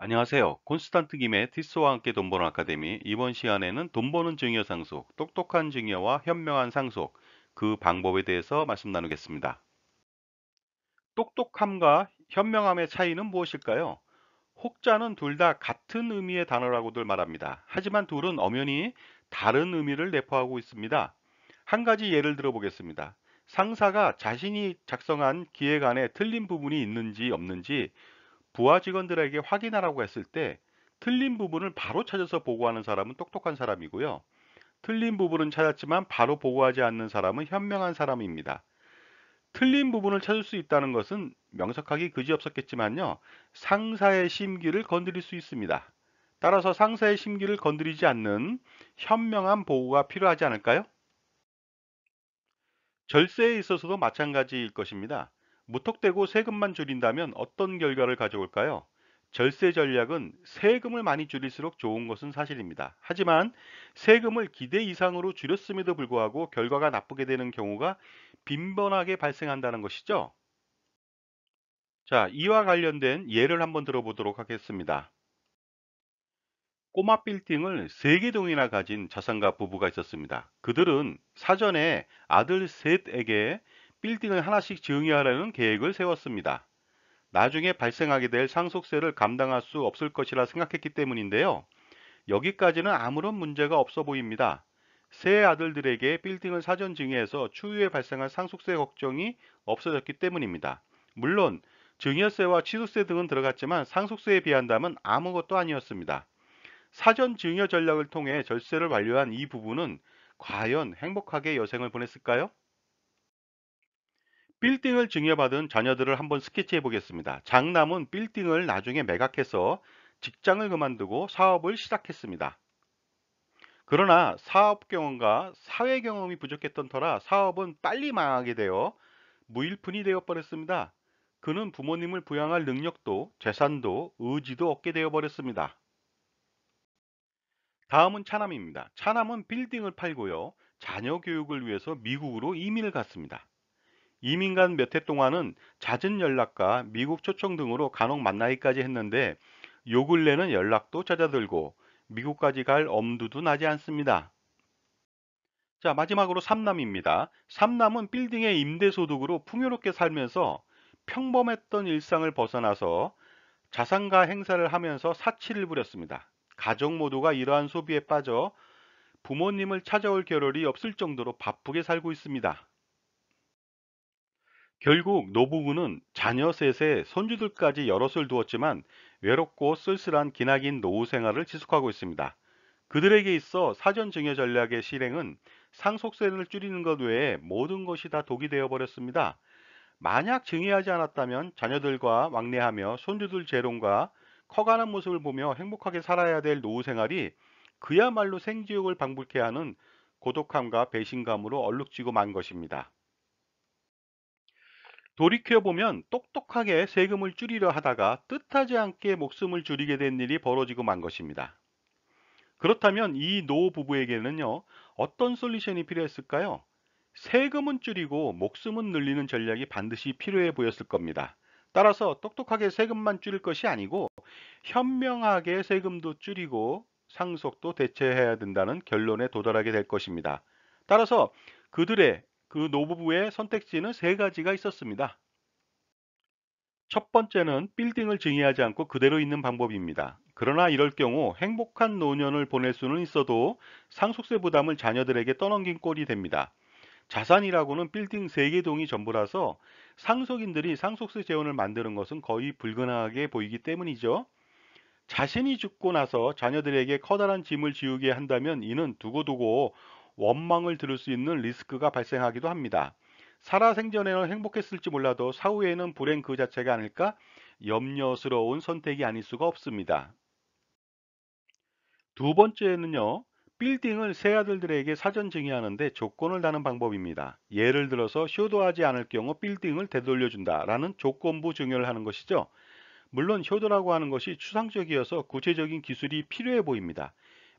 안녕하세요. 콘스탄트 김의 티스와 함께 돈 버는 아카데미. 이번 시간에는 돈 버는 증여 상속, 똑똑한 증여와 현명한 상속, 그 방법에 대해서 말씀 나누겠습니다. 똑똑함과 현명함의 차이는 무엇일까요? 혹자는 둘 다 같은 의미의 단어라고들 말합니다. 하지만 둘은 엄연히 다른 의미를 내포하고 있습니다. 한 가지 예를 들어 보겠습니다. 상사가 자신이 작성한 기획 안에 틀린 부분이 있는지 없는지 부하 직원들에게 확인하라고 했을 때 틀린 부분을 바로 찾아서 보고하는 사람은 똑똑한 사람이고요. 틀린 부분은 찾았지만 바로 보고하지 않는 사람은 현명한 사람입니다. 틀린 부분을 찾을 수 있다는 것은 명석하기 그지없었겠지만요. 상사의 심기를 건드릴 수 있습니다. 따라서 상사의 심기를 건드리지 않는 현명한 보고가 필요하지 않을까요? 절세에 있어서도 마찬가지일 것입니다. 무턱대고 세금만 줄인다면 어떤 결과를 가져올까요? 절세 전략은 세금을 많이 줄일수록 좋은 것은 사실입니다. 하지만 세금을 기대 이상으로 줄였음에도 불구하고 결과가 나쁘게 되는 경우가 빈번하게 발생한다는 것이죠. 자, 이와 관련된 예를 한번 들어보도록 하겠습니다. 꼬마 빌딩을 3개 동이나 가진 자산가 부부가 있었습니다. 그들은 사전에 아들 셋에게 빌딩을 하나씩 증여하려는 계획을 세웠습니다. 나중에 발생하게 될 상속세를 감당할 수 없을 것이라 생각했기 때문인데요. 여기까지는 아무런 문제가 없어 보입니다. 세 아들들에게 빌딩을 사전 증여해서 추후에 발생할 상속세 걱정이 없어졌기 때문입니다. 물론 증여세와 취득세 등은 들어갔지만 상속세에 비한다면 아무것도 아니었습니다. 사전 증여 전략을 통해 절세를 완료한 이 부부는 과연 행복하게 여생을 보냈을까요? 빌딩을 증여받은 자녀들을 한번 스케치해 보겠습니다. 장남은 빌딩을 나중에 매각해서 직장을 그만두고 사업을 시작했습니다. 그러나 사업 경험과 사회 경험이 부족했던 터라 사업은 빨리 망하게 되어 무일푼이 되어 버렸습니다. 그는 부모님을 부양할 능력도 재산도 의지도 없게 되어 버렸습니다. 다음은 차남입니다. 차남은 빌딩을 팔고요. 자녀 교육을 위해서 미국으로 이민을 갔습니다. 이민 간 몇 해 동안은 잦은 연락과 미국 초청 등으로 간혹 만나기까지 했는데 요 근래는 연락도 잦아들고 미국까지 갈 엄두도 나지 않습니다. 자, 마지막으로 삼남입니다. 삼남은 빌딩의 임대소득으로 풍요롭게 살면서 평범했던 일상을 벗어나서 자산가 행사를 하면서 사치를 부렸습니다. 가족 모두가 이러한 소비에 빠져 부모님을 찾아올 겨를이 없을 정도로 바쁘게 살고 있습니다. 결국 노부부는 자녀 셋에 손주들까지 여럿을 두었지만 외롭고 쓸쓸한 기나긴 노후 생활을 지속하고 있습니다. 그들에게 있어 사전 증여 전략의 실행은 상속세를 줄이는 것 외에 모든 것이 다 독이 되어 버렸습니다. 만약 증여하지 않았다면 자녀들과 왕래하며 손주들 재롱과 커가는 모습을 보며 행복하게 살아야 될 노후 생활이 그야말로 생지옥을 방불케 하는 고독함과 배신감으로 얼룩지고 만 것입니다. 돌이켜보면 똑똑하게 세금을 줄이려 하다가 뜻하지 않게 목숨을 줄이게 된 일이 벌어지고 만 것입니다. 그렇다면 이 노 부부에게는요, 어떤 솔루션이 필요했을까요? 세금은 줄이고 목숨은 늘리는 전략이 반드시 필요해 보였을 겁니다. 따라서 똑똑하게 세금만 줄일 것이 아니고 현명하게 세금도 줄이고 상속도 대체해야 된다는 결론에 도달하게 될 것입니다. 따라서 그들의 그 노부부의 선택지는 세 가지가 있었습니다. 첫 번째는 빌딩을 증여하지 않고 그대로 있는 방법입니다. 그러나 이럴 경우 행복한 노년을 보낼 수는 있어도 상속세 부담을 자녀들에게 떠넘긴 꼴이 됩니다. 자산이라고는 빌딩 3개 동이 전부라서 상속인들이 상속세 재원을 만드는 것은 거의 불가능하게 보이기 때문이죠. 자신이 죽고 나서 자녀들에게 커다란 짐을 지우게 한다면 이는 두고두고 원망을 들을 수 있는 리스크가 발생하기도 합니다. 살아생전에는 행복했을지 몰라도 사후에는 불행 그 자체가 아닐까 염려스러운 선택이 아닐 수가 없습니다. 두 번째는요, 빌딩을 새 아들들에게 사전 증여하는데 조건을 다는 방법입니다. 예를 들어서 효도하지 않을 경우 빌딩을 되돌려준다라는 조건부 증여를 하는 것이죠. 물론 효도라고 하는 것이 추상적이어서 구체적인 기술이 필요해 보입니다.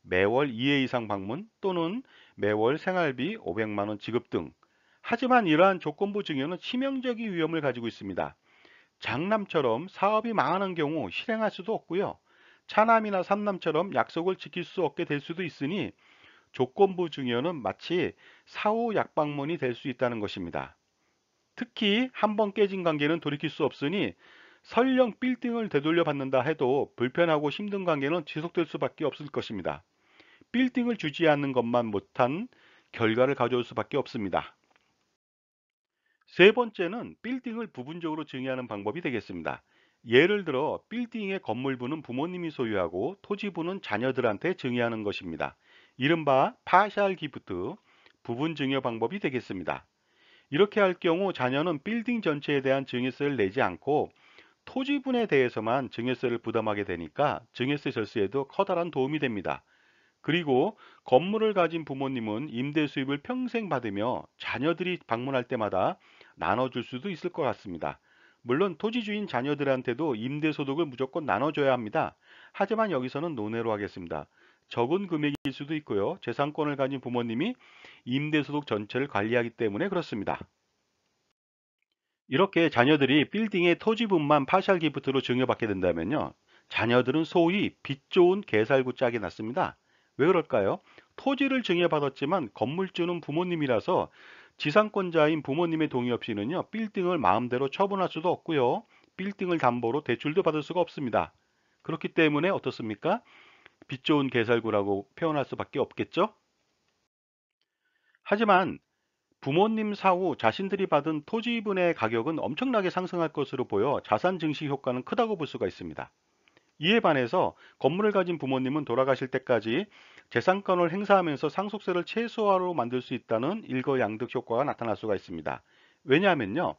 매월 2회 이상 방문 또는 매월 생활비 500만 원 지급 등. 하지만 이러한 조건부 증여는 치명적인 위험을 가지고 있습니다. 장남처럼 사업이 망하는 경우 실행할 수도 없고요. 차남이나 삼남처럼 약속을 지킬 수 없게 될 수도 있으니 조건부 증여는 마치 사후 약방문이 될 수 있다는 것입니다. 특히 한번 깨진 관계는 돌이킬 수 없으니 설령 빌딩을 되돌려 받는다 해도 불편하고 힘든 관계는 지속될 수밖에 없을 것입니다. 빌딩을 주지 않는 것만 못한 결과를 가져올 수밖에 없습니다. 세 번째는 빌딩을 부분적으로 증여하는 방법이 되겠습니다. 예를 들어 빌딩의 건물부는 부모님이 소유하고 토지부는 자녀들한테 증여하는 것입니다. 이른바 파샬 기프트, 부분 증여 방법이 되겠습니다. 이렇게 할 경우 자녀는 빌딩 전체에 대한 증여세를 내지 않고 토지분에 대해서만 증여세를 부담하게 되니까 증여세 절세에도 커다란 도움이 됩니다. 그리고 건물을 가진 부모님은 임대 수입을 평생 받으며 자녀들이 방문할 때마다 나눠줄 수도 있을 것 같습니다. 물론 토지 주인 자녀들한테도 임대 소득을 무조건 나눠줘야 합니다. 하지만 여기서는 논외로 하겠습니다. 적은 금액일 수도 있고요. 재산권을 가진 부모님이 임대 소득 전체를 관리하기 때문에 그렇습니다. 이렇게 자녀들이 빌딩의 토지분만 파셜 기프트로 증여받게 된다면요. 자녀들은 소위 빚 좋은 개살구 짝이 났습니다. 왜 그럴까요? 토지를 증여받았지만 건물주는 부모님이라서 지상권자인 부모님의 동의 없이는요. 빌딩을 마음대로 처분할 수도 없고요. 빌딩을 담보로 대출도 받을 수가 없습니다. 그렇기 때문에 어떻습니까? 빚 좋은 개살구라고 표현할 수밖에 없겠죠? 하지만 부모님 사후 자신들이 받은 토지분의 가격은 엄청나게 상승할 것으로 보여 자산 증시 효과는 크다고 볼 수가 있습니다. 이에 반해서 건물을 가진 부모님은 돌아가실 때까지 재산권을 행사하면서 상속세를 최소화로 만들 수 있다는 일거양득 효과가 나타날 수가 있습니다. 왜냐하면요.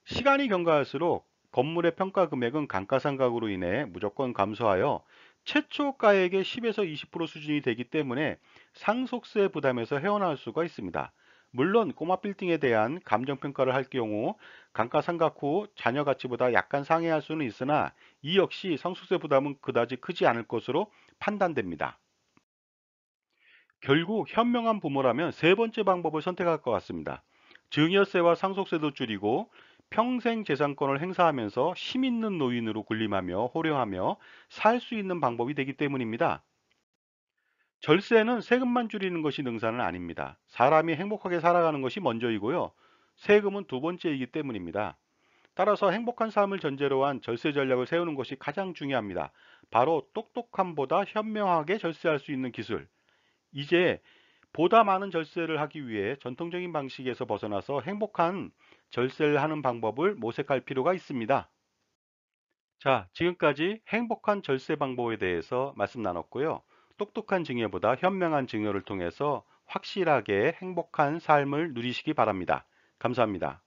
시간이 경과할수록 건물의 평가 금액은 감가상각으로 인해 무조건 감소하여 최초가액의 10에서 20% 수준이 되기 때문에 상속세 부담에서 헤어나올 수가 있습니다. 물론 꼬마 빌딩에 대한 감정평가를 할 경우 감가상각 후 자녀 가치보다 약간 상회할 수는 있으나 이 역시 상속세 부담은 그다지 크지 않을 것으로 판단됩니다. 결국 현명한 부모라면 세 번째 방법을 선택할 것 같습니다. 증여세와 상속세도 줄이고 평생 재산권을 행사하면서 힘 있는 노인으로 군림하며 호령하며 살 수 있는 방법이 되기 때문입니다. 절세는 세금만 줄이는 것이 능사는 아닙니다. 사람이 행복하게 살아가는 것이 먼저이고요. 세금은 두 번째이기 때문입니다. 따라서 행복한 삶을 전제로 한 절세 전략을 세우는 것이 가장 중요합니다. 바로 똑똑함보다 현명하게 절세할 수 있는 기술. 이제 보다 많은 절세를 하기 위해 전통적인 방식에서 벗어나서 행복한 절세를 하는 방법을 모색할 필요가 있습니다. 자, 지금까지 행복한 절세 방법에 대해서 말씀 나눴고요. 똑똑한 증여보다 현명한 증여를 통해서 확실하게 행복한 삶을 누리시기 바랍니다. 감사합니다.